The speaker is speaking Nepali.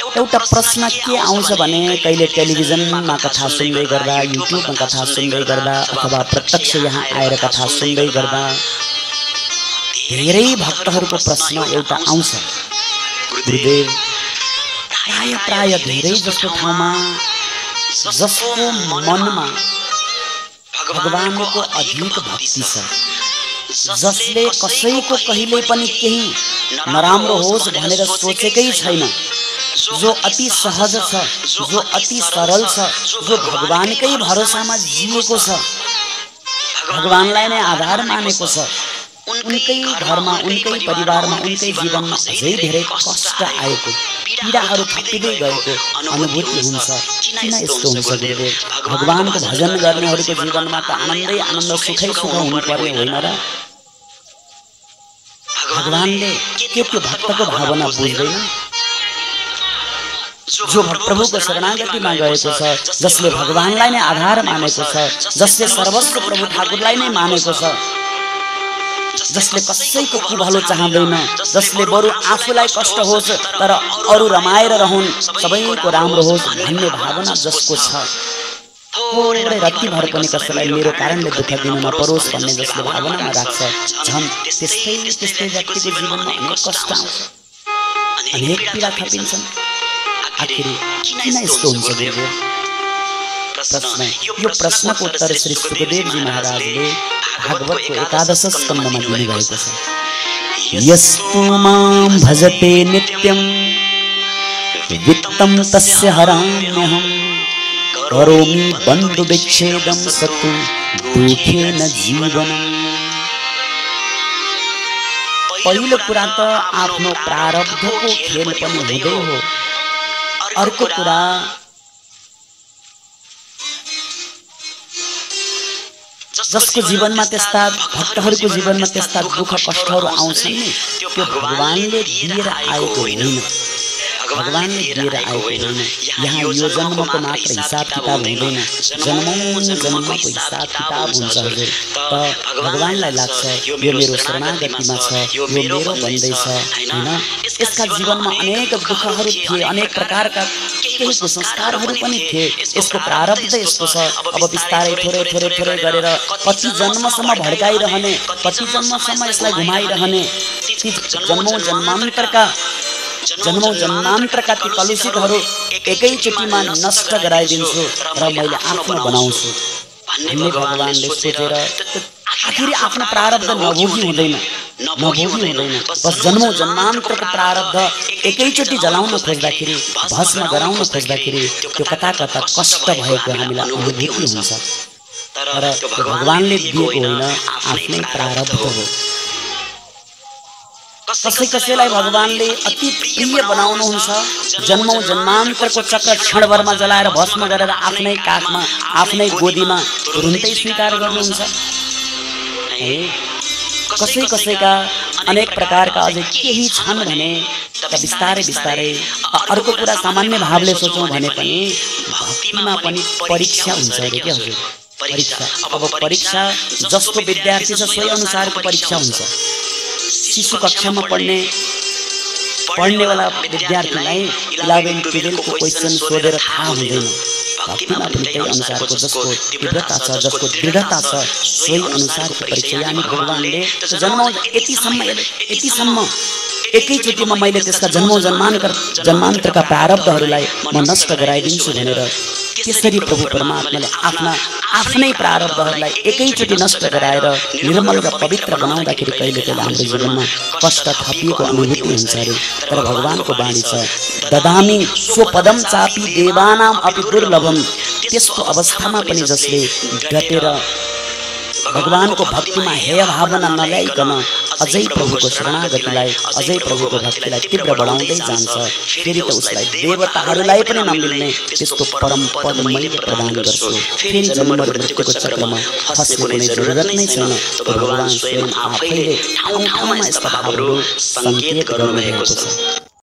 एउटा प्रश्न के आउँछ भने कहिले टेलिभिजनमा कथा सुन्दै गर्दा, युट्युबमा कथा सुन्दै गर्दा अथवा प्रत्यक्ष यहाँ आएर कथा सुन्दै गर्दा धेरै भक्तहरूको प्रश्न एउटा आउँछ, गुरुदेव प्राय धेरै जस्तो ठाउँमा जसको मनमा भगवानको अधिक भक्ति छ, जसले कसैको कहिले पनि केही नराम्रो होस् भनेर सोचेकै छैन, जो अति सहज छ, जो अति सरल छ, जो भगवानकै भरोसामा जिएको छ, भगवानलाई नै आधार मानेको छ, उनकै घरमा, उनकै परिवारमा, उनकै जीवनमा अझै धेरै कष्ट आएको, पीडाहरू थपिँदै गएको अनुभूति हुन्छ। किन यस्तो हुन्छ गुरुदेव? भगवानको भजन गर्नेहरूको जीवनमा त आनन्दै आनन्द, सुखै सुख हुनु पर्ने होइन र? भगवानले के त्यो भक्तको भावना बुझ्दैन? जो प्रभुको शरणागतिमा गएको छ, जसले भगवानलाई नै आधार मानेको छ, जसले सर्वस्व प्रभु ठाकुरलाई नै मानेको छ, जसले कसैको कुभलो चाहँदैन, जसले बरु आफूलाई कष्ट होस् तर अरू रमाएर रहन्, सबैको राम्रो होस् भन्ने भावना जसको छ, थोरै रत्ती भर पनि कसैलाई मेरो कारणले दुःख दिन नपरोस् भन्ने जसले भावनामा राख्छ, झन् त्यस्तै व्यक्तिको जीवनमा अनेक कष्ट आउँछ, अनेक पीडा थपिन्छन्। आखिर किन यस्तो हुन्छ गुरुदेव? यो प्रश्नको उत्तर श्री सुखदेवजी महाराजले भागवतको 11 स्कन्धमा दिनुभएको छ। यस्तु मां भजते नित्यं वित्तं तस्य हराम्यहं करोमि बन्धु विच्छेदं सतु दुखेन जीवनम्। पहिलो कुरा त आफ्नो प्रारब्धको खेल पनि हुँदै हो, अर्को कुरा जसको जीवनमा त्यस्ता भक्तहरूको जीवनमा त्यस्ता दुःख कष्टहरू आउँछन् नि, त्यो भगवानले दिएर आएको होइन, भगवानले दिएर आएको होइन। यहाँ यो जन्मको मात्र हिसाब किताब हुँदैन, जन्मको हिसाब किताब हुन्छ हजुर। त भगवानलाई लाग्छ यो मेरो शरणागतिमा छ, यो मेरो भन्दैछ हैन। यसका जीवनमा अनेक दुःखहरू थिए, अनेक प्रकारका केही संस्कारहरू पनि थिए, यसको प्रारब्ध यस्तो छ। अब बिस्तारै थोरै गरेर कति जन्मसम्म भड्काइरहने, कति जन्मसम्म यसलाई घुमाइरहने, जन्मौं जन्मान्तरका ती कलुषितहरू एकैचोटिमा नष्ट गराइदिन्छु र मैले आफ्नो बनाउँछु भन्ने भगवानले सोचेर आखिर आफ्नो प्रारब्ध नभोगी हुँदैन। बस जन्मौं जन्मान्तरको प्रारब्ध एकैचोटि जलाउन खोज्दाखेरि, भस्म गराउन खोज्दाखेरि त्यो कता कष्ट भएको हामीलाई अनुभूति हुन्छ। तर त्यो भगवानले दिएको होइन, आफ्नै प्रारब्ध हो। कसैलाई भगवानले अति प्रिय बनाउनुहुन्छ, जन्मौं जन्मान्तरको चक्र क्षणभरमा जलाएर भस्म गरेर आफ्नै काखमा, आफ्नै गोदीमा तुरुन्तै स्वीकार गर्नुहुन्छ। कसैका अनेक प्रकारका अझै केही छन् भने बिस्तारै अर्को कुरा सामान्य भावले सोचौँ भने पनि भक्तिमा पनि परीक्षा हुन्छ अरे के हजुर? परीक्षा, अब परीक्षा जस्तो विद्यार्थी छ सोही अनुसारको परीक्षा हुन्छ। शिशु कक्षामा पढ्नेवाला विद्यार्थीलाई 11 12को क्वेसन सोधेर थाहा हुँदैन। भक्तिमा पनि त्यही अनुसारको जसको तीव्रता छ, जसको दृढता छ, सोही अनुसारको परीक्षा। यानी भगवानले जन्मौं यतिसम्म एकैचोटिमा मैले त्यसका जन्मौं जन्मान्तरका प्रारब्धहरूलाई म नष्ट गराइदिन्छु भनेर त्यसरी प्रभु परमात्माले आफ्नै प्रारब्धहरूलाई एकैचोटि नष्ट गराएर निर्मल र पवित्र बनाउँदाखेरि कहिले हाम्रो जीवनमा कष्ट थपिएको अनुभूति हुन्छ अरे। तर भगवानको बाणी छ, ददामि स्वपदम चापि देवानाम अपि दुर्लभम। त्यस्तो अवस्थामा पनि जसले डटेर भगवानको भक्तिमा हेय भावना नल्याइकन अझै प्रभुको शरणागतिलाई, अझै प्रभुको भक्तिलाई तीव्र बढाउँदै जान्छ, फेरि त उसलाई देवताहरूलाई पनि नमिल्ने त्यस्तो परम पद मैले प्रदान गर्छु। फेरि जन्म र मृत्युको चक्रमा फस्ने कुनै जरुरत नै छैन। भगवान स्वयं आफैले ठाउँ ठाउँमा यस्ता भावहरू सङ्केत गर्नुभएको छ।